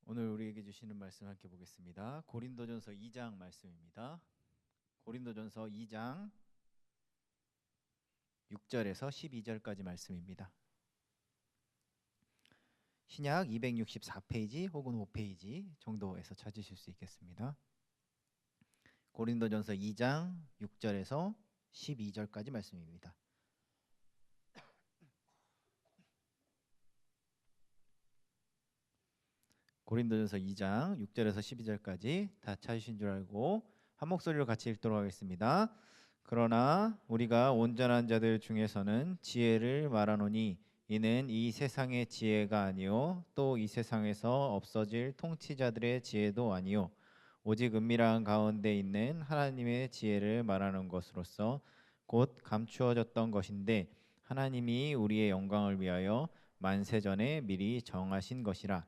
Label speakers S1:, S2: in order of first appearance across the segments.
S1: 오늘 우리에게 주시는 말씀 함께 보겠습니다. 고린도전서 2장 말씀입니다. 고린도전서 2장 6절에서 12절까지 말씀입니다. 신약 264페이지 혹은 5페이지 정도에서 찾으실 수 있겠습니다. 고린도전서 2장 6절에서 12절까지 말씀입니다. 고린도전서 2장 6절에서 12절까지 다 찾으신 줄 알고 한 목소리로 같이 읽도록 하겠습니다. 그러나 우리가 온전한 자들 중에서는 지혜를 말하노니 이는 이 세상의 지혜가 아니요 또 이 세상에서 없어질 통치자들의 지혜도 아니요 오직 은밀한 가운데 있는 하나님의 지혜를 말하는 것으로서 곧 감추어졌던 것인데 하나님이 우리의 영광을 위하여 만세전에 미리 정하신 것이라.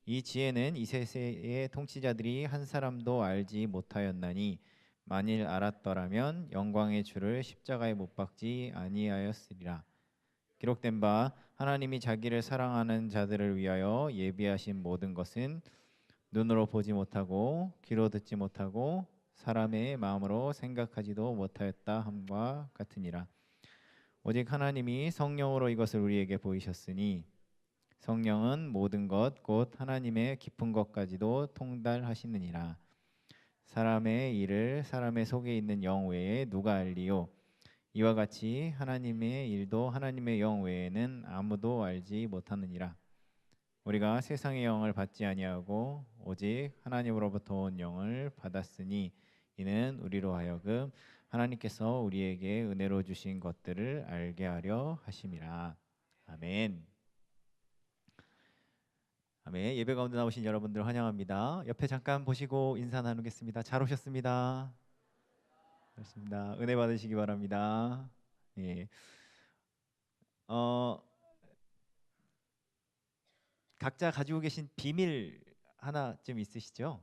S1: 이 지혜는 이 세세의 통치자들이 한 사람도 알지 못하였나니 만일 알았더라면 영광의 주를 십자가에 못 박지 아니하였으리라. 기록된 바 하나님이 자기를 사랑하는 자들을 위하여 예비하신 모든 것은 눈으로 보지 못하고 귀로 듣지 못하고 사람의 마음으로 생각하지도 못하였다 함과 같으니라. 오직 하나님이 성령으로 이것을 우리에게 보이셨으니 성령은 모든 것 곧 하나님의 깊은 것까지도 통달하시느니라. 사람의 일을 사람의 속에 있는 영 외에 누가 알리요? 이와 같이 하나님의 일도 하나님의 영 외에는 아무도 알지 못하느니라. 우리가 세상의 영을 받지 아니하고 오직 하나님으로부터 온 영을 받았으니 이는 우리로 하여금 하나님께서 우리에게 은혜로 주신 것들을 알게 하려 하심이라. 아멘. 아멘. 예배 가운데 나오신 여러분들 환영합니다. 옆에 잠깐 보시고 인사 나누겠습니다. 잘 오셨습니다. 그렇습니다. 은혜 받으시기 바랍니다. 예. 각자 가지고 계신 비밀 하나쯤 있으시죠?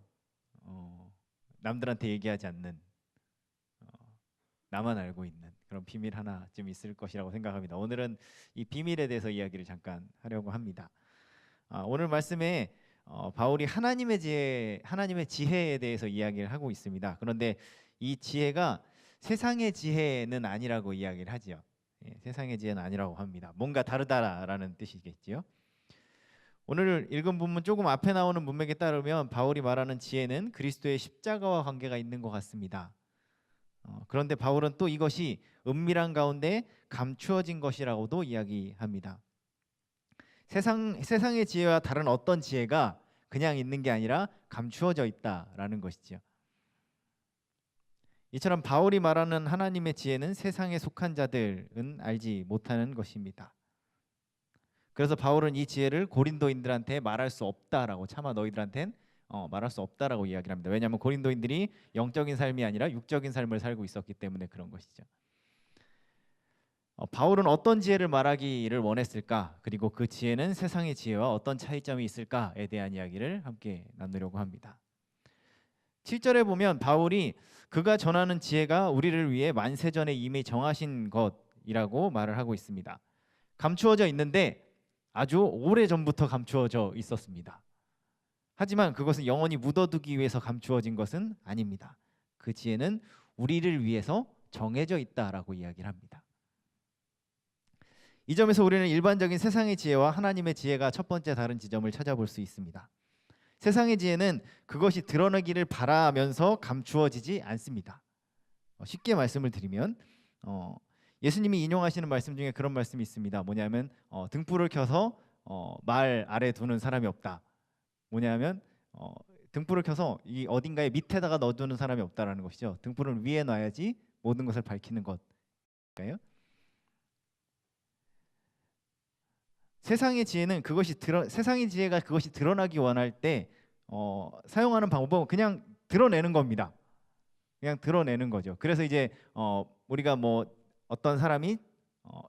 S1: 남들한테 얘기하지 않는 나만 알고 있는 그런 비밀 하나쯤 있을 것이라고 생각합니다. 오늘은 이 비밀에 대해서 이야기를 잠깐 하려고 합니다. 오늘 말씀에 바울이 하나님의 지혜에 대해서 이야기를 하고 있습니다. 그런데 이 지혜가 세상의 지혜는 아니라고 이야기를 하지요. 예, 세상의 지혜는 아니라고 합니다. 뭔가 다르다라는 뜻이겠지요. 오늘 읽은 본문 조금 앞에 나오는 문맥에 따르면 바울이 말하는 지혜는 그리스도의 십자가와 관계가 있는 것 같습니다. 그런데 바울은 또 이것이 은밀한 가운데 감추어진 것이라고도 이야기합니다. 세상의 지혜와 다른 어떤 지혜가 그냥 있는 게 아니라 감추어져 있다라는 것이죠. 이처럼 바울이 말하는 하나님의 지혜는 세상에 속한 자들은 알지 못하는 것입니다. 그래서 바울은 이 지혜를 고린도인들한테 말할 수 없다라고, 차마 너희들한테는 말할 수 없다라고 이야기를 합니다. 왜냐하면 고린도인들이 영적인 삶이 아니라 육적인 삶을 살고 있었기 때문에 그런 것이죠. 바울은 어떤 지혜를 말하기를 원했을까? 그리고 그 지혜는 세상의 지혜와 어떤 차이점이 있을까에 대한 이야기를 함께 나누려고 합니다. 7절에 보면 바울이 그가 전하는 지혜가 우리를 위해 만세전에 이미 정하신 것이라고 말을 하고 있습니다. 감추어져 있는데 아주 오래전부터 감추어져 있었습니다. 하지만 그것은 영원히 묻어두기 위해서 감추어진 것은 아닙니다. 그 지혜는 우리를 위해서 정해져 있다라고 이야기를 합니다. 이 점에서 우리는 일반적인 세상의 지혜와 하나님의 지혜가 첫 번째 다른 지점을 찾아볼 수 있습니다. 세상의 지혜는 그것이 드러나기를 바라면서 감추어지지 않습니다. 쉽게 말씀을 드리면 예수님이 인용하시는 말씀 중에 그런 말씀이 있습니다. 뭐냐면 등불을 켜서 말 아래 두는 사람이 없다. 뭐냐면 등불을 켜서 이 어딘가에 밑에다가 넣어두는 사람이 없다라는 것이죠. 등불을 위에 놔야지 모든 것을 밝히는 것일까요? 세상의 지혜가 그것이 드러나기 원할 때 사용하는 방법은 그냥 드러내는 겁니다. 그냥 드러내는 거죠. 그래서 이제 우리가 뭐 어떤 사람이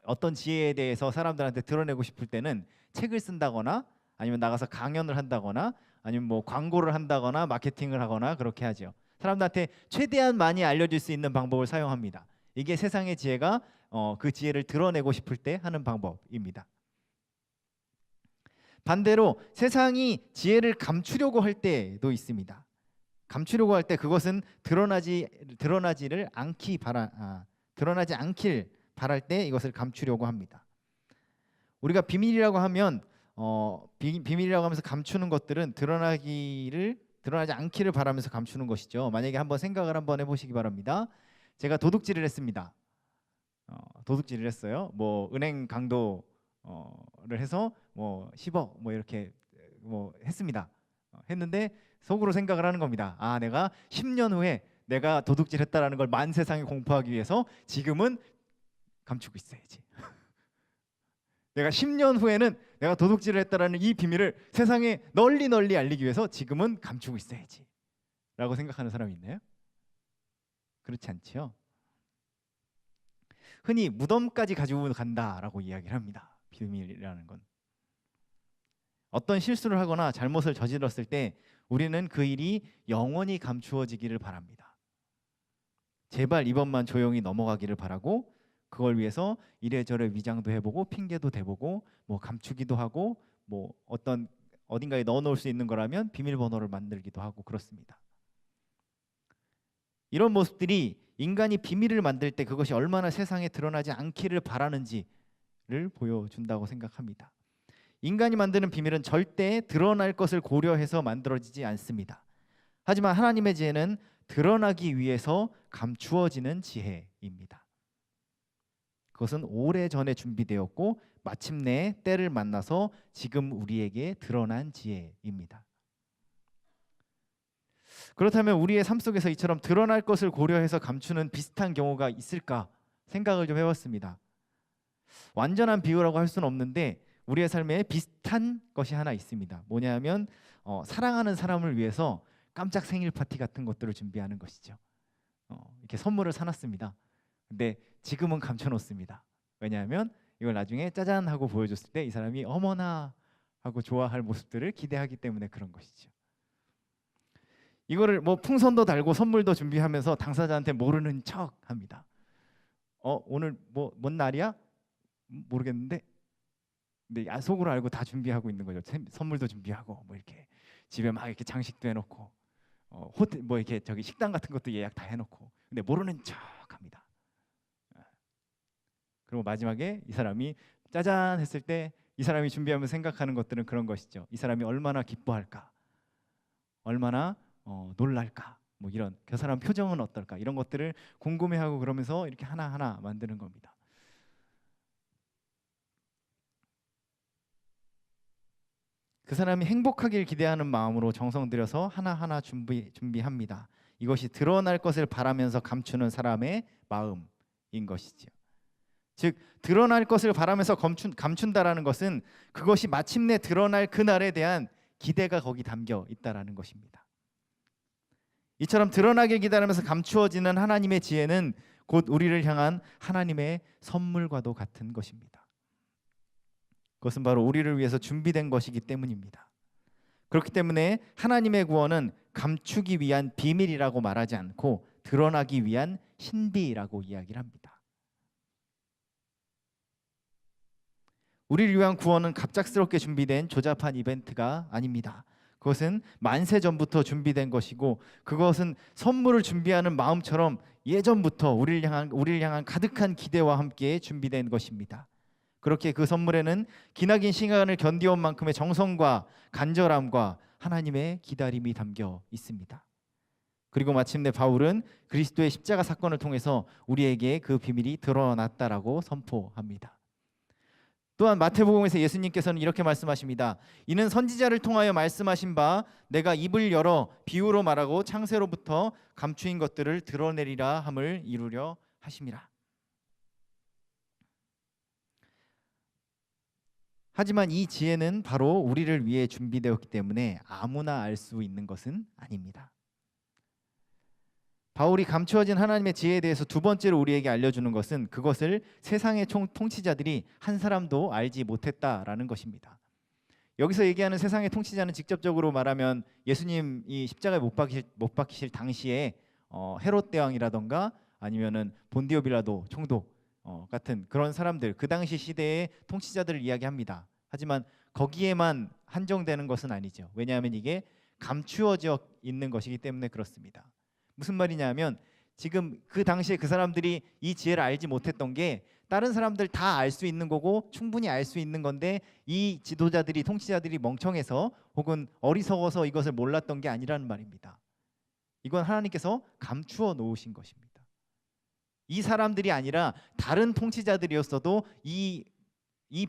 S1: 어떤 지혜에 대해서 사람들한테 드러내고 싶을 때는 책을 쓴다거나 아니면 나가서 강연을 한다거나 아니면 뭐 광고를 한다거나 마케팅을 하거나 그렇게 하죠. 사람들한테 최대한 많이 알려줄 수 있는 방법을 사용합니다. 이게 세상의 지혜가 그 지혜를 드러내고 싶을 때 하는 방법입니다. 반대로 세상이 지혜를 감추려고 할 때도 있습니다. 감추려고 할 때 그것은 드러나지 않길 바랄 때 이것을 감추려고 합니다. 우리가 비밀이라고 하면 비밀이라고 하면서 감추는 것들은 드러나지 않기를 바라면서 감추는 것이죠. 만약에 한번 생각을 한번 해보시기 바랍니다. 제가 도둑질을 했습니다. 도둑질을 했어요. 뭐 은행 강도를 해서 뭐 10억 뭐 이렇게 뭐 했습니다. 했는데 속으로 생각을 하는 겁니다. 아, 내가 10년 후에 내가 도둑질했다라는 걸 만 세상에 공포하기 위해서 지금은 감추고 있어야지. 내가 10년 후에는 내가 도둑질을 했다라는 이 비밀을 세상에 널리 알리기 위해서 지금은 감추고 있어야지 라고 생각하는 사람이 있나요? 그렇지 않죠. 흔히 무덤까지 가지고 간다라고 이야기를 합니다. 비밀이라는 건 어떤 실수를 하거나 잘못을 저질렀을 때 우리는 그 일이 영원히 감추어지기를 바랍니다. 제발 이번만 조용히 넘어가기를 바라고 그걸 위해서 이래저래 위장도 해보고 핑계도 대보고 뭐 감추기도 하고 뭐 어딘가에 넣어놓을 수 있는 거라면 비밀번호를 만들기도 하고 그렇습니다. 이런 모습들이 인간이 비밀을 만들 때 그것이 얼마나 세상에 드러나지 않기를 바라는지를 보여준다고 생각합니다. 인간이 만드는 비밀은 절대 드러날 것을 고려해서 만들어지지 않습니다. 하지만 하나님의 지혜는 드러나기 위해서 감추어지는 지혜입니다. 그것은 오래전에 준비되었고 마침내 때를 만나서 지금 우리에게 드러난 지혜입니다. 그렇다면 우리의 삶 속에서 이처럼 드러날 것을 고려해서 감추는 비슷한 경우가 있을까 생각을 좀 해봤습니다. 완전한 비유라고 할 수는 없는데 우리의 삶에 비슷한 것이 하나 있습니다. 뭐냐면 사랑하는 사람을 위해서 깜짝 생일 파티 같은 것들을 준비하는 것이죠. 이렇게 선물을 사놨습니다. 근데 지금은 감춰놓습니다. 왜냐하면 이걸 나중에 짜잔 하고 보여줬을 때 이 사람이 어머나 하고 좋아할 모습들을 기대하기 때문에 그런 것이죠. 이거를 뭐 풍선도 달고 선물도 준비하면서 당사자한테 모르는 척 합니다. 오늘 뭔 날이야? 모르겠는데. 근데 속으로 알고 다 준비하고 있는 거죠. 선물도 준비하고 뭐 이렇게 집에 막 이렇게 장식도 해놓고 호텔 뭐 이렇게 저기 식당 같은 것도 예약 다 해놓고 근데 모르는 척합니다. 그리고 마지막에 이 사람이 짜잔 했을 때 이 사람이 준비하면서 생각하는 것들은 그런 것이죠. 이 사람이 얼마나 기뻐할까, 얼마나 놀랄까, 뭐 이런 그 사람 표정은 어떨까 이런 것들을 궁금해하고 그러면서 이렇게 하나하나 만드는 겁니다. 그 사람이 행복하길 기대하는 마음으로 정성 들여서 하나하나 준비합니다. 이것이 드러날 것을 바라면서 감추는 사람의 마음인 것이죠. 즉 드러날 것을 바라면서 감춘다라는 것은 그것이 마침내 드러날 그날에 대한 기대가 거기 담겨 있다라는 것입니다. 이처럼 드러나길 기다리면서 감추어지는 하나님의 지혜는 곧 우리를 향한 하나님의 선물과도 같은 것입니다. 그것은 바로 우리를 위해서 준비된 것이기 때문입니다. 그렇기 때문에 하나님의 구원은 감추기 위한 비밀이라고 말하지 않고 드러나기 위한 신비라고 이야기를 합니다. 우리를 위한 구원은 갑작스럽게 준비된 조잡한 이벤트가 아닙니다. 그것은 만세 전부터 준비된 것이고 그것은 선물을 준비하는 마음처럼 예전부터 우리를 향한 가득한 기대와 함께 준비된 것입니다. 그렇게 그 선물에는 기나긴 시간을 견디온 만큼의 정성과 간절함과 하나님의 기다림이 담겨 있습니다. 그리고 마침내 바울은 그리스도의 십자가 사건을 통해서 우리에게 그 비밀이 드러났다라고 선포합니다. 또한 마태복음에서 예수님께서는 이렇게 말씀하십니다. 이는 선지자를 통하여 말씀하신 바 내가 입을 열어 비유로 말하고 창세로부터 감추인 것들을 드러내리라 함을 이루려 하심이라. 하지만 이 지혜는 바로 우리를 위해 준비되었기 때문에 아무나 알 수 있는 것은 아닙니다. 바울이 감추어진 하나님의 지혜에 대해서 두 번째로 우리에게 알려주는 것은 그것을 세상의 통치자들이 한 사람도 알지 못했다라는 것입니다. 여기서 얘기하는 세상의 통치자는 직접적으로 말하면 예수님이 십자가에 못 박히실 당시에 헤롯 대왕이라던가 아니면은 본디오 빌라도 총독 같은 그런 사람들, 그 당시 시대의 통치자들을 이야기합니다. 하지만 거기에만 한정되는 것은 아니죠. 왜냐하면 이게 감추어져 있는 것이기 때문에 그렇습니다. 무슨 말이냐면 지금 그 당시에 그 사람들이 이 지혜를 알지 못했던 게 다른 사람들 다 알 수 있는 거고 충분히 알 수 있는 건데 이 지도자들이 통치자들이 멍청해서 혹은 어리석어서 이것을 몰랐던 게 아니라는 말입니다. 이건 하나님께서 감추어 놓으신 것입니다. 이 사람들이 아니라 다른 통치자들이었어도 이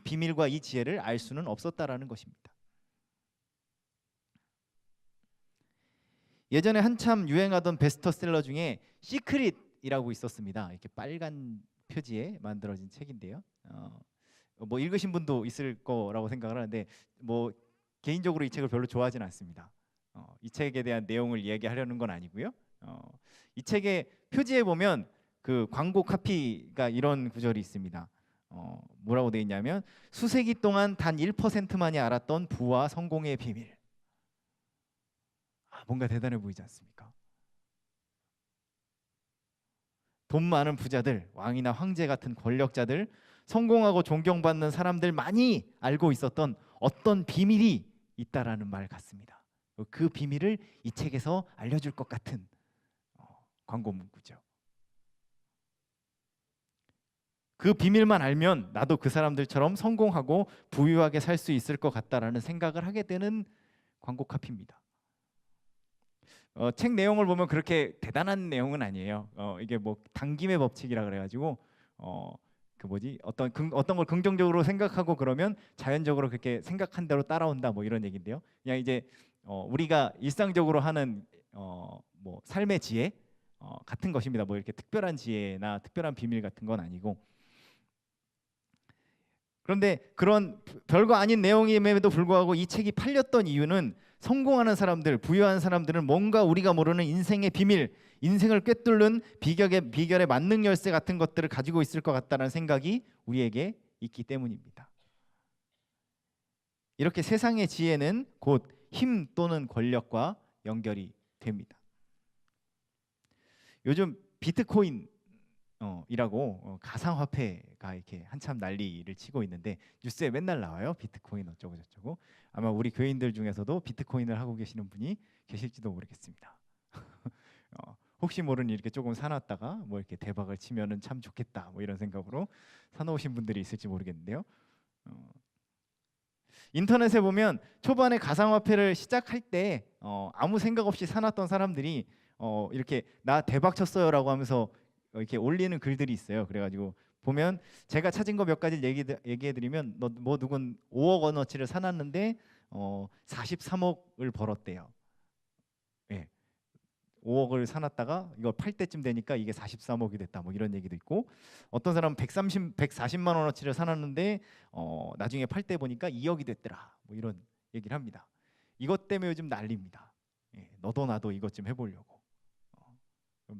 S1: 비밀과 이 지혜를 알 수는 없었다라는 것입니다. 예전에 한참 유행하던 베스트셀러 중에 시크릿이라고 있었습니다. 이렇게 빨간 표지에 만들어진 책인데요. 뭐 읽으신 분도 있을 거라고 생각을 하는데 뭐 개인적으로 이 책을 별로 좋아하지는 않습니다. 이 책에 대한 내용을 이야기하려는 건 아니고요. 이 책의 표지에 보면 그 광고 카피가 이런 구절이 있습니다. 뭐라고 되어 있냐면 수세기 동안 단 1%만이 알았던 부와 성공의 비밀. 뭔가 대단해 보이지 않습니까? 돈 많은 부자들, 왕이나 황제 같은 권력자들, 성공하고 존경받는 사람들 많이 알고 있었던 어떤 비밀이 있다라는 말 같습니다. 그 비밀을 이 책에서 알려줄 것 같은 광고 문구죠. 그 비밀만 알면 나도 그 사람들처럼 성공하고 부유하게 살 수 있을 것 같다라는 생각을 하게 되는 광고 카피입니다. 책 내용을 보면 그렇게 대단한 내용은 아니에요. 이게 뭐 당김의 법칙이라 그래가지고 그 뭐지 어떤 걸 긍정적으로 생각하고 그러면 자연적으로 그렇게 생각한 대로 따라온다 뭐 이런 얘기인데요. 그냥 이제 우리가 일상적으로 하는 뭐 삶의 지혜 같은 것입니다. 뭐 이렇게 특별한 지혜나 특별한 비밀 같은 건 아니고. 그런데 그런 별거 아닌 내용임에도 불구하고 이 책이 팔렸던 이유는 성공하는 사람들, 부유한 사람들은 뭔가 우리가 모르는 인생의 비밀, 인생을 꿰뚫는 비결의 만능 열쇠 같은 것들을 가지고 있을 것 같다는 생각이 우리에게 있기 때문입니다. 이렇게 세상의 지혜는 곧 힘 또는 권력과 연결이 됩니다. 요즘 비트코인 이라고 가상화폐가 이렇게 한참 난리를 치고 있는데 뉴스에 맨날 나와요. 비트코인 어쩌고 저쩌고. 아마 우리 교인들 중에서도 비트코인을 하고 계시는 분이 계실지도 모르겠습니다. 혹시 모르니 이렇게 조금 사놨다가 뭐 이렇게 대박을 치면은 참 좋겠다 뭐 이런 생각으로 사놓으신 분들이 있을지 모르겠는데요. 인터넷에 보면 초반에 가상화폐를 시작할 때 아무 생각 없이 사놨던 사람들이 이렇게 나 대박 쳤어요라고 하면서 이렇게 올리는 글들이 있어요. 그래가지고 보면 제가 찾은 거 몇 가지 얘기해드리면 뭐 누군 5억 원어치를 사놨는데 43억을 벌었대요. 예. 5억을 사놨다가 이거 팔 때쯤 되니까 이게 43억이 됐다 뭐 이런 얘기도 있고 어떤 사람은 140만 원어치를 사놨는데 나중에 팔 때 보니까 2억이 됐더라 뭐 이런 얘기를 합니다. 이것 때문에 요즘 난리입니다. 예, 너도 나도 이것 좀 해보려고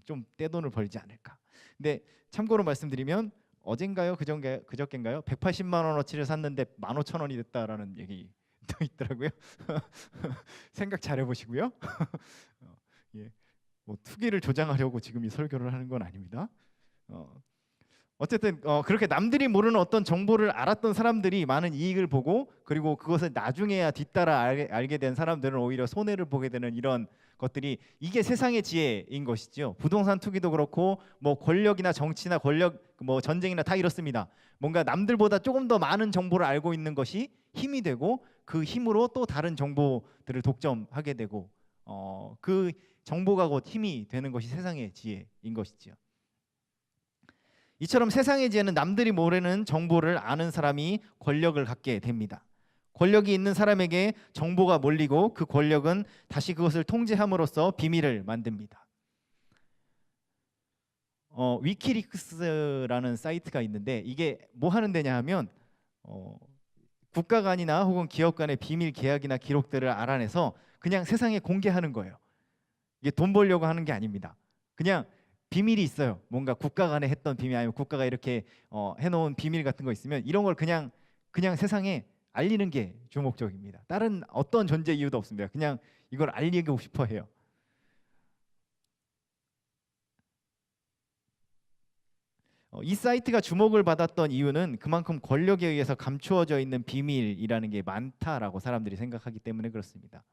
S1: 좀 떼돈을 벌지 않을까. 근데 참고로 말씀드리면 어젠가요 그저께인가요 180만 원어치를 샀는데 15,000원이 됐다라는 얘기도 있더라고요. 생각 잘 해보시고요. 예. 뭐 투기를 조장하려고 지금 이 설교를 하는 건 아닙니다. 어쨌든 그렇게 남들이 모르는 어떤 정보를 알았던 사람들이 많은 이익을 보고 그리고 그것을 나중에야 뒤따라 알게 된 사람들은 오히려 손해를 보게 되는 이런 것들이 이게 세상의 지혜인 것이죠. 부동산 투기도 그렇고 뭐 권력이나 정치나 뭐 전쟁이나 다 이렇습니다. 뭔가 남들보다 조금 더 많은 정보를 알고 있는 것이 힘이 되고 그 힘으로 또 다른 정보들을 독점하게 되고 그 정보가 곧 힘이 되는 것이 세상의 지혜인 것이지요. 이처럼 세상의 지혜는 남들이 모르는 정보를 아는 사람이 권력을 갖게 됩니다. 권력이 있는 사람에게 정보가 몰리고 그 권력은 다시 그것을 통제함으로써 비밀을 만듭니다. 위키리크스라는 사이트가 있는데 이게 뭐 하는 데냐 하면 국가 간이나 혹은 기업 간의 비밀 계약이나 기록들을 알아내서 그냥 세상에 공개하는 거예요. 이게 돈 벌려고 하는 게 아닙니다. 그냥 비밀이 있어요. 뭔가 국가 간에 했던 비밀 아니면 국가가 이렇게 해놓은 비밀 같은 거 있으면 이런 걸 그냥 세상에 알리는 게 주 목적입니다. 다른 어떤 존재 이유도 없습니다. 그냥 이걸 알리고 싶어 해요. 이 사이트가 주목을 받았던 이유는 그만큼 권력에 의해서 감추어져 있는 비밀이라는 게 많다라고 사람들이 생각하기 때문에 그렇습니다.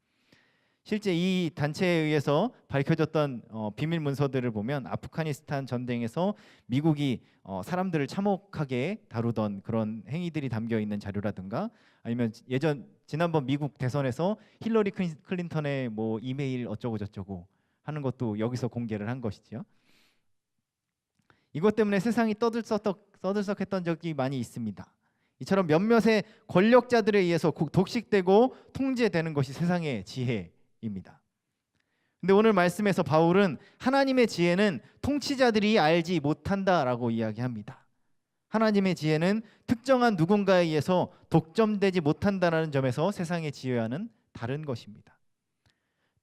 S1: 실제 이 단체에 의해서 밝혀졌던 비밀 문서들을 보면 아프가니스탄 전쟁에서 미국이 사람들을 참혹하게 다루던 그런 행위들이 담겨 있는 자료라든가, 아니면 지난번 미국 대선에서 힐러리 클린턴의 뭐 이메일 어쩌고 저쩌고 하는 것도 여기서 공개를 한 것이죠. 이것 때문에 세상이 떠들썩했던 적이 많이 있습니다. 이처럼 몇몇의 권력자들에 의해서 독식되고 통제되는 것이 세상의 지혜입니다. 근데 오늘 말씀에서 바울은 하나님의 지혜는 통치자들이 알지 못한다라고 이야기합니다. 하나님의 지혜는 특정한 누군가에 의해서 독점되지 못한다는 점에서 세상의 지혜와는 다른 것입니다.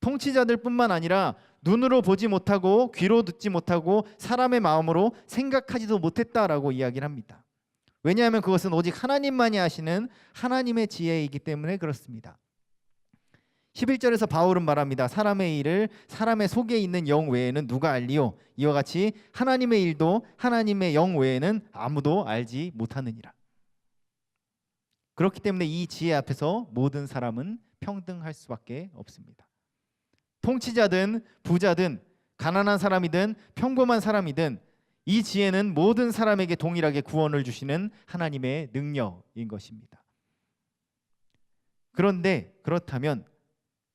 S1: 통치자들뿐만 아니라 눈으로 보지 못하고 귀로 듣지 못하고 사람의 마음으로 생각하지도 못했다라고 이야기를 합니다. 왜냐하면 그것은 오직 하나님만이 아시는 하나님의 지혜이기 때문에 그렇습니다. 11절에서 바울은 말합니다. 사람의 일을 사람의 속에 있는 영 외에는 누가 알리요? 이와 같이 하나님의 일도 하나님의 영 외에는 아무도 알지 못하느니라. 그렇기 때문에 이 지혜 앞에서 모든 사람은 평등할 수밖에 없습니다. 통치자든 부자든 가난한 사람이든 평범한 사람이든 이 지혜는 모든 사람에게 동일하게 구원을 주시는 하나님의 능력인 것입니다. 그런데 그렇다면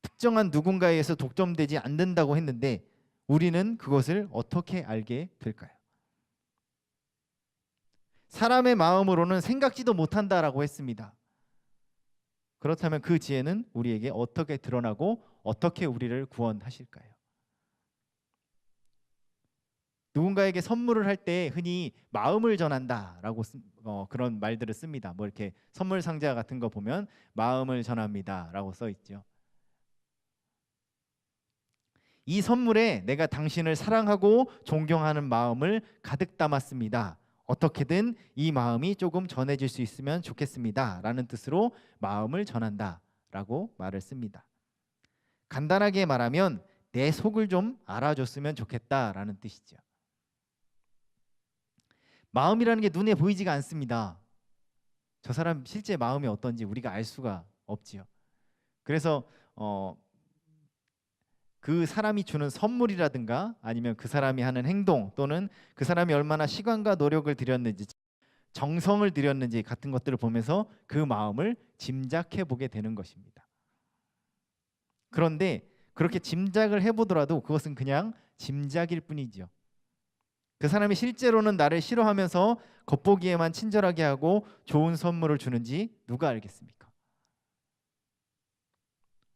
S1: 특정한 누군가에 의해서 독점되지 않는다고 했는데 우리는 그것을 어떻게 알게 될까요? 사람의 마음으로는 생각지도 못한다라고 했습니다. 그렇다면 그 지혜는 우리에게 어떻게 드러나고 어떻게 우리를 구원하실까요? 누군가에게 선물을 할 때 흔히 마음을 전한다라고 그런 말들을 씁니다. 뭐 이렇게 선물 상자 같은 거 보면 마음을 전합니다라고 써 있죠. 이 선물에 내가 당신을 사랑하고 존경하는 마음을 가득 담았습니다. 어떻게든 이 마음이 조금 전해질 수 있으면 좋겠습니다. 라는 뜻으로 마음을 전한다 라고 말을 씁니다. 간단하게 말하면 내 속을 좀 알아줬으면 좋겠다 라는 뜻이죠. 마음이라는 게 눈에 보이지가 않습니다. 저 사람 실제 마음이 어떤지 우리가 알 수가 없지요. 그래서 그 사람이 주는 선물이라든가 아니면 그 사람이 하는 행동 또는 그 사람이 얼마나 시간과 노력을 들였는지 정성을 들였는지 같은 것들을 보면서 그 마음을 짐작해 보게 되는 것입니다. 그런데 그렇게 짐작을 해보더라도 그것은 그냥 짐작일 뿐이죠. 그 사람이 실제로는 나를 싫어하면서 겉보기에만 친절하게 하고 좋은 선물을 주는지 누가 알겠습니까?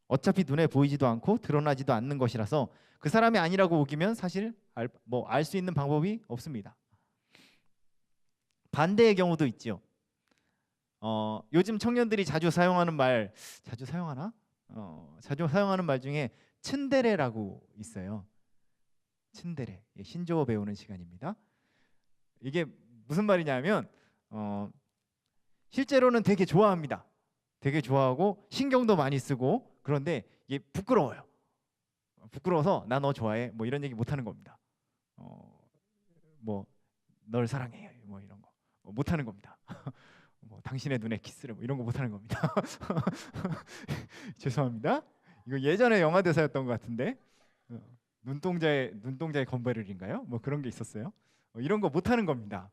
S1: 어차피 눈에 보이지도 않고 드러나지도 않는 것이라서 그 사람이 아니라고 우기면 사실 알 수 있는 방법이 없습니다. 반대의 경우도 있죠. 요즘 청년들이 자주 사용하는 말, 자주 사용하나? 자주 사용하는 말 중에 츤데레라고 있어요. 츤데레, 신조어 배우는 시간입니다. 이게 무슨 말이냐면 실제로는 되게 좋아합니다. 되게 좋아하고 신경도 많이 쓰고 그런데 이게 부끄러워요. 부끄러워서 나 너 좋아해 뭐 이런 얘기 못하는 겁니다. 뭐 널 사랑해 뭐 이런 거 못하는 겁니다. 뭐 당신의 눈에 키스를 뭐 이런 거 못하는 겁니다. 죄송합니다. 이거 예전에 영화 대사였던 것 같은데 눈동자의 건배를인가요? 뭐 그런 게 있었어요. 이런 거 못하는 겁니다.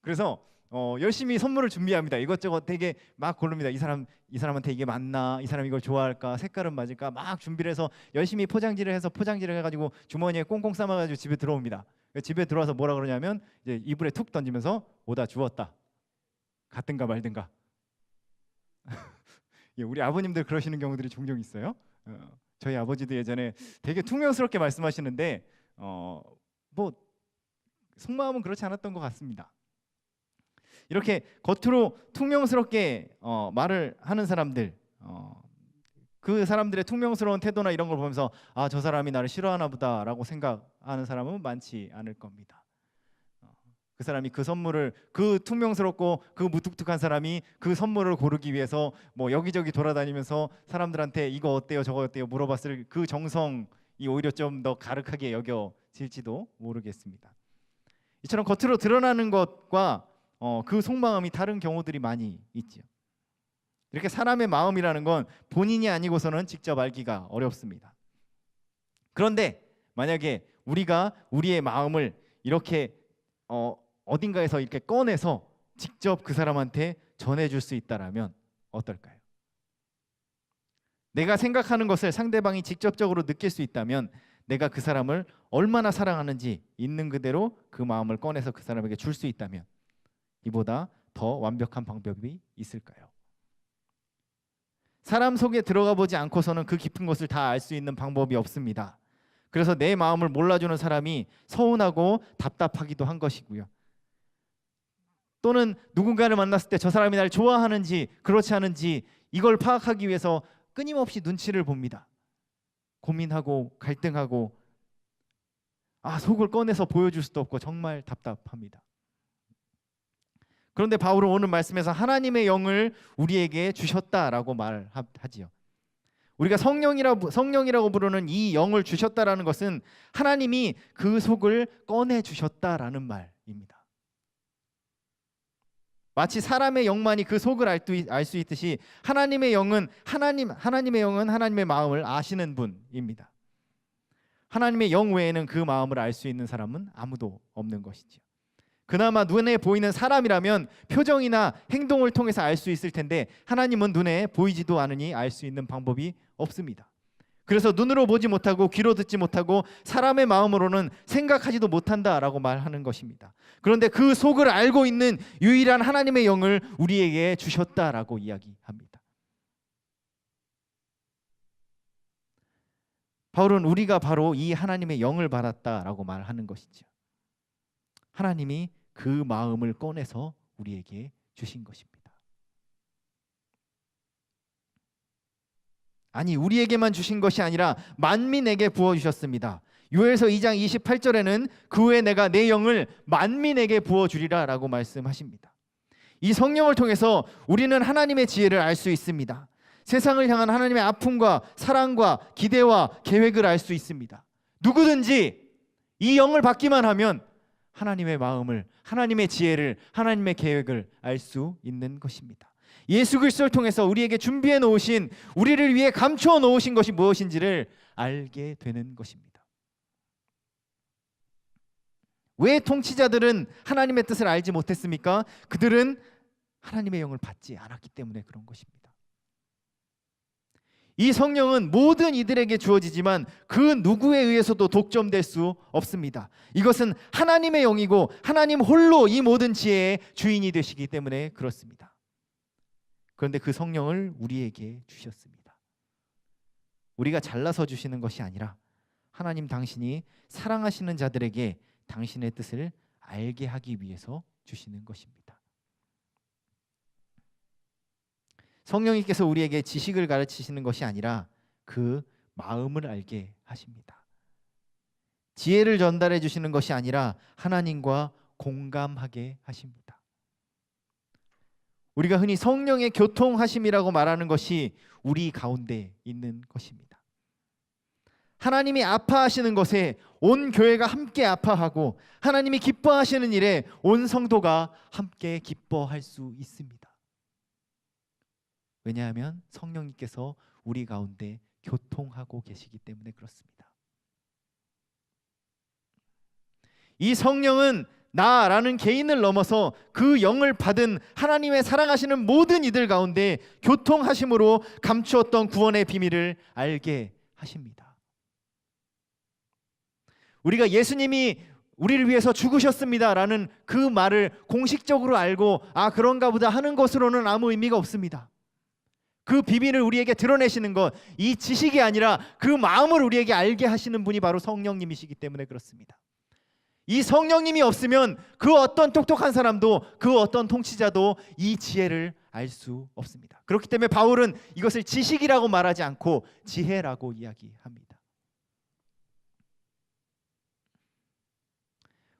S1: 그래서 열심히 선물을 준비합니다. 이것저것 되게 막 고릅니다. 이 사람한테 이게 맞나? 이 사람 이걸 좋아할까? 색깔은 맞을까? 막 준비를 해서 열심히 포장지를 해가지고 주머니에 꽁꽁 싸매가지고 집에 들어옵니다. 집에 들어와서 뭐라 그러냐면 이제 이불에 툭 던지면서 오다 주웠다. 같든가 말든가. 예, 우리 아버님들 그러시는 경우들이 종종 있어요. 저희 아버지도 예전에 되게 퉁명스럽게 말씀하시는데 뭐 속마음은 그렇지 않았던 것 같습니다. 이렇게 겉으로 퉁명스럽게 말을 하는 사람들, 그 사람들의 퉁명스러운 태도나 이런 걸 보면서 아, 저 사람이 나를 싫어하나 보다라고 생각하는 사람은 많지 않을 겁니다. 그 사람이 그 선물을, 그 퉁명스럽고 그 무뚝뚝한 사람이 그 선물을 고르기 위해서 뭐 여기저기 돌아다니면서 사람들한테 이거 어때요 저거 어때요 물어봤을 그 정성이 오히려 좀 더 가득하게 여겨질지도 모르겠습니다. 이처럼 겉으로 드러나는 것과 그 속마음이 다른 경우들이 많이 있죠. 이렇게 사람의 마음이라는 건 본인이 아니고서는 직접 알기가 어렵습니다. 그런데 만약에 우리가 우리의 마음을 이렇게 어딘가에서 이렇게 꺼내서 직접 그 사람한테 전해줄 수 있다라면 어떨까요? 내가 생각하는 것을 상대방이 직접적으로 느낄 수 있다면 내가 그 사람을 얼마나 사랑하는지 있는 그대로 그 마음을 꺼내서 그 사람에게 줄 수 있다면 이보다 더 완벽한 방법이 있을까요? 사람 속에 들어가 보지 않고서는 그 깊은 것을 다 알 수 있는 방법이 없습니다. 그래서 내 마음을 몰라주는 사람이 서운하고 답답하기도 한 것이고요. 또는 누군가를 만났을 때 저 사람이 날 좋아하는지 그렇지 않은지 이걸 파악하기 위해서 끊임없이 눈치를 봅니다. 고민하고 갈등하고 속을 꺼내서 보여줄 수도 없고 정말 답답합니다. 그런데 바울은 오늘 말씀에서 하나님의 영을 우리에게 주셨다라고 말하지요. 우리가 성령이라고 부르는 이 영을 주셨다라는 것은 하나님이 그 속을 꺼내 주셨다라는 말입니다. 마치 사람의 영만이 그 속을 알 수 있듯이 하나님의 영은 하나님의 마음을 아시는 분입니다. 하나님의 영 외에는 그 마음을 알 수 있는 사람은 아무도 없는 것이죠. 그나마 눈에 보이는 사람이라면 표정이나 행동을 통해서 알 수 있을 텐데 하나님은 눈에 보이지도 않으니 알 수 있는 방법이 없습니다. 그래서 눈으로 보지 못하고 귀로 듣지 못하고 사람의 마음으로는 생각하지도 못한다라고 말하는 것입니다. 그런데 그 속을 알고 있는 유일한 하나님의 영을 우리에게 주셨다라고 이야기합니다. 바울은 우리가 바로 이 하나님의 영을 받았다라고 말하는 것이죠. 하나님이 그 마음을 꺼내서 우리에게 주신 것입니다. 아니, 우리에게만 주신 것이 아니라 만민에게 부어주셨습니다. 요엘서 2장 28절에는 그 후에 내가 내 영을 만민에게 부어주리라 라고 말씀하십니다. 이 성령을 통해서 우리는 하나님의 지혜를 알 수 있습니다. 세상을 향한 하나님의 아픔과 사랑과 기대와 계획을 알 수 있습니다. 누구든지 이 영을 받기만 하면 하나님의 마음을, 하나님의 지혜를, 하나님의 계획을 알 수 있는 것입니다. 예수 그리스도를 통해서 우리에게 준비해 놓으신, 우리를 위해 감추어 놓으신 것이 무엇인지를 알게 되는 것입니다. 왜 통치자들은 하나님의 뜻을 알지 못했습니까? 그들은 하나님의 영을 받지 않았기 때문에 그런 것입니다. 이 성령은 모든 이들에게 주어지지만 그 누구에 의해서도 독점될 수 없습니다. 이것은 하나님의 영이고 하나님 홀로 이 모든 지혜의 주인이 되시기 때문에 그렇습니다. 그런데 그 성령을 우리에게 주셨습니다. 우리가 잘나서 주시는 것이 아니라 하나님 당신이 사랑하시는 자들에게 당신의 뜻을 알게 하기 위해서 주시는 것입니다. 성령님께서 우리에게 지식을 가르치시는 것이 아니라 그 마음을 알게 하십니다. 지혜를 전달해 주시는 것이 아니라 하나님과 공감하게 하십니다. 우리가 흔히 성령의 교통하심이라고 말하는 것이 우리 가운데 있는 것입니다. 하나님이 아파하시는 것에 온 교회가 함께 아파하고 하나님이 기뻐하시는 일에 온 성도가 함께 기뻐할 수 있습니다. 왜냐하면 성령님께서 우리 가운데 교통하고 계시기 때문에 그렇습니다. 이 성령은 나라는 개인을 넘어서 그 영을 받은 하나님의 사랑하시는 모든 이들 가운데 교통하심으로 감추었던 구원의 비밀을 알게 하십니다. 우리가 예수님이 우리를 위해서 죽으셨습니다라는 그 말을 공식적으로 알고 그런가 보다 하는 것으로는 아무 의미가 없습니다. 그 비밀을 우리에게 드러내시는 것, 이 지식이 아니라 그 마음을 우리에게 알게 하시는 분이 바로 성령님이시기 때문에 그렇습니다. 이 성령님이 없으면 그 어떤 똑똑한 사람도, 그 어떤 통치자도 이 지혜를 알 수 없습니다. 그렇기 때문에 바울은 이것을 지식이라고 말하지 않고 지혜라고 이야기합니다.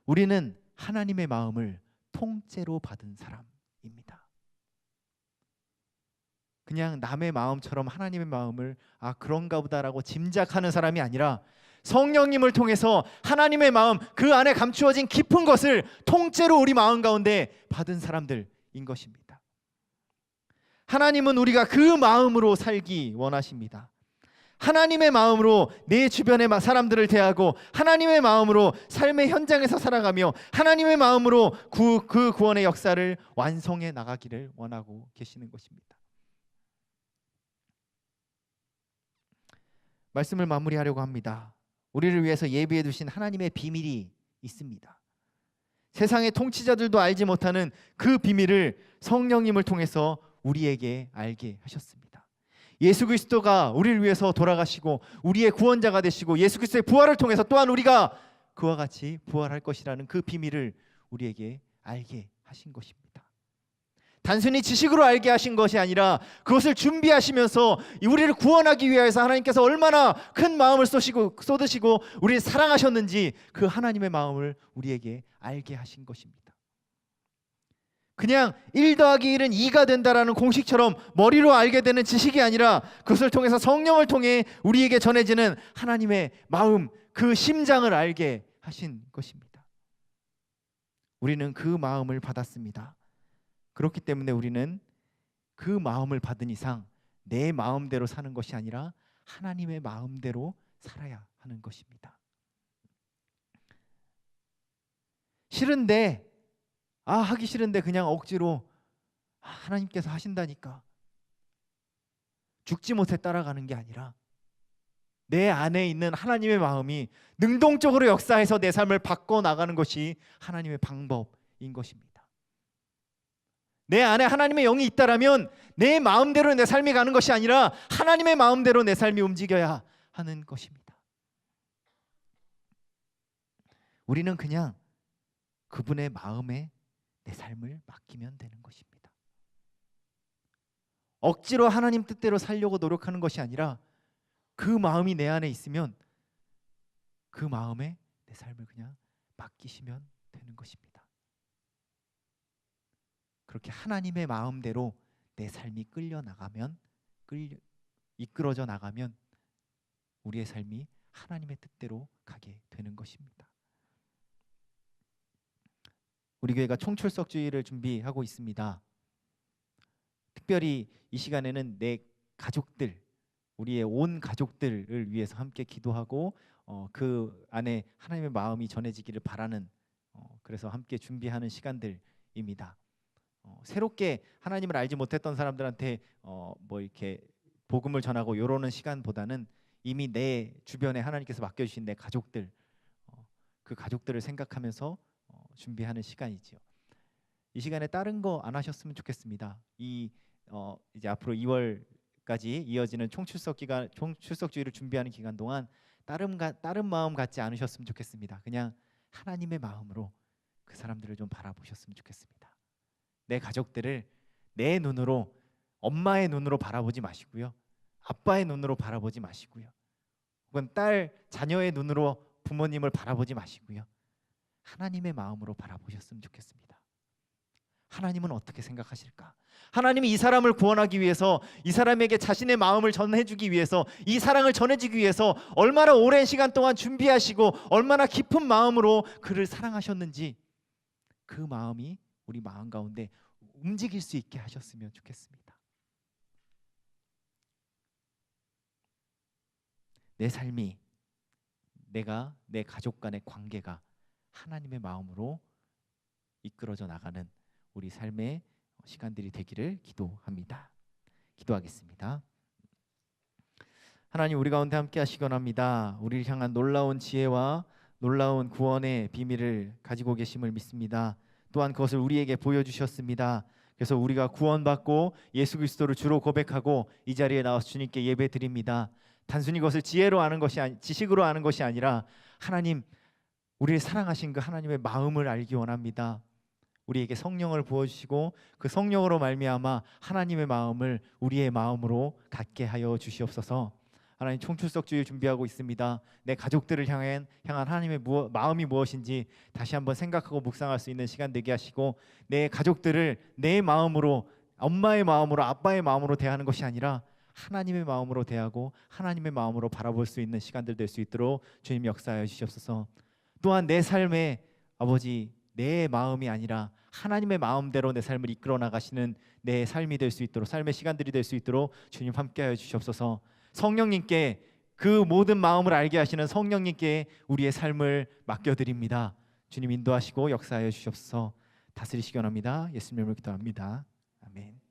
S1: 우리는 하나님의 마음을 통째로 받은 사람입니다. 그냥 남의 마음처럼 하나님의 마음을 그런가 보다라고 짐작하는 사람이 아니라 성령님을 통해서 하나님의 마음, 그 안에 감추어진 깊은 것을 통째로 우리 마음 가운데 받은 사람들인 것입니다. 하나님은 우리가 그 마음으로 살기 원하십니다. 하나님의 마음으로 내 주변의 사람들을 대하고 하나님의 마음으로 삶의 현장에서 살아가며 하나님의 마음으로 그 구원의 역사를 완성해 나가기를 원하고 계시는 것입니다. 말씀을 마무리하려고 합니다. 우리를 위해서 예비해 두신 하나님의 비밀이 있습니다. 세상의 통치자들도 알지 못하는 그 비밀을 성령님을 통해서 우리에게 알게 하셨습니다. 예수 그리스도가 우리를 위해서 돌아가시고 우리의 구원자가 되시고 예수 그리스도의 부활을 통해서 또한 우리가 그와 같이 부활할 것이라는 그 비밀을 우리에게 알게 하신 것입니다. 단순히 지식으로 알게 하신 것이 아니라 그것을 준비하시면서 우리를 구원하기 위해서 하나님께서 얼마나 큰 마음을 쏟으시고 우리를 사랑하셨는지 그 하나님의 마음을 우리에게 알게 하신 것입니다. 그냥 1 더하기 1은 2가 된다라는 공식처럼 머리로 알게 되는 지식이 아니라 그것을 통해서 성령을 통해 우리에게 전해지는 하나님의 마음, 그 심장을 알게 하신 것입니다. 우리는 그 마음을 받았습니다. 그렇기 때문에 우리는 그 마음을 받은 이상 내 마음대로 사는 것이 아니라 하나님의 마음대로 살아야 하는 것입니다. 싫은데 하기 싫은데 그냥 억지로 하나님께서 하신다니까 죽지 못해 따라가는 게 아니라 내 안에 있는 하나님의 마음이 능동적으로 역사해서 내 삶을 바꿔나가는 것이 하나님의 방법인 것입니다. 내 안에 하나님의 영이 있다라면 내 마음대로 내 삶이 가는 것이 아니라 하나님의 마음대로 내 삶이 움직여야 하는 것입니다. 우리는 그냥 그분의 마음에 내 삶을 맡기면 되는 것입니다. 억지로 하나님 뜻대로 살려고 노력하는 것이 아니라 그 마음이 내 안에 있으면 그 마음에 내 삶을 그냥 맡기시면 되는 것입니다. 그렇게 하나님의 마음대로 내 삶이 이끌어져 나가면 우리의 삶이 하나님의 뜻대로 가게 되는 것입니다. 우리 교회가 총출석주의를 준비하고 있습니다. 특별히 이 시간에는 내 가족들, 우리의 온 가족들을 위해서 함께 기도하고 그 안에 하나님의 마음이 전해지기를 바라는 그래서 함께 준비하는 시간들입니다. 새롭게 하나님을 알지 못했던 사람들한테 뭐 이렇게 복음을 전하고 요러는 시간보다는 이미 내 주변에 하나님께서 맡겨주신 내 가족들, 그 가족들을 생각하면서 준비하는 시간이지요. 이 시간에 다른 거 안 하셨으면 좋겠습니다. 이제 앞으로 2월까지 이어지는 총출석주의를 준비하는 기간 동안 다른 마음 갖지 않으셨으면 좋겠습니다. 그냥 하나님의 마음으로 그 사람들을 좀 바라보셨으면 좋겠습니다. 내 가족들을 내 눈으로, 엄마의 눈으로 바라보지 마시고요, 아빠의 눈으로 바라보지 마시고요, 혹은 자녀의 눈으로 부모님을 바라보지 마시고요, 하나님의 마음으로 바라보셨으면 좋겠습니다. 하나님은 어떻게 생각하실까? 하나님이 이 사람을 구원하기 위해서, 이 사람에게 자신의 마음을 전해주기 위해서, 이 사랑을 전해주기 위해서 얼마나 오랜 시간 동안 준비하시고 얼마나 깊은 마음으로 그를 사랑하셨는지 그 마음이 우리 마음 가운데 움직일 수 있게 하셨으면 좋겠습니다. 내 삶이, 내가 내 가족 간의 관계가 하나님의 마음으로 이끌어져 나가는 우리 삶의 시간들이 되기를 기도합니다. 기도하겠습니다. 하나님, 우리 가운데 함께 하시기 원합니다. 우리를 향한 놀라운 지혜와 놀라운 구원의 비밀을 가지고 계심을 믿습니다. 또한 그것을 우리에게 보여주셨습니다. 그래서 우리가 구원받고 예수 그리스도를 주로 고백하고 이 자리에 나와서 주님께 예배드립니다. 단순히 그것을 지식으로 아는 것이 아니라 하나님, 우리를 사랑하신 그 하나님의 마음을 알기 원합니다. 우리에게 성령을 부어주시고 그 성령으로 말미암아 하나님의 마음을 우리의 마음으로 갖게 하여 주시옵소서. 하나님, 총출석주일 준비하고 있습니다. 내 가족들을 향한 하나님의 마음이 무엇인지 다시 한번 생각하고 묵상할 수 있는 시간 되게 하시고, 내 가족들을 내 마음으로, 엄마의 마음으로, 아빠의 마음으로 대하는 것이 아니라 하나님의 마음으로 대하고 하나님의 마음으로 바라볼 수 있는 시간들 될 수 있도록 주님 역사하여 주시옵소서. 또한 내 삶에 아버지 내 마음이 아니라 하나님의 마음대로 내 삶을 이끌어 나가시는 내 삶이 될 수 있도록, 삶의 시간들이 될 수 있도록 주님 함께하여 주시옵소서. 성령님께, 그 모든 마음을 알게 하시는 성령님께 우리의 삶을 맡겨드립니다. 주님 인도하시고 역사하여 주시옵소서. 다스리시기 원합니다. 예수님의 이름으로 기도합니다. 아멘.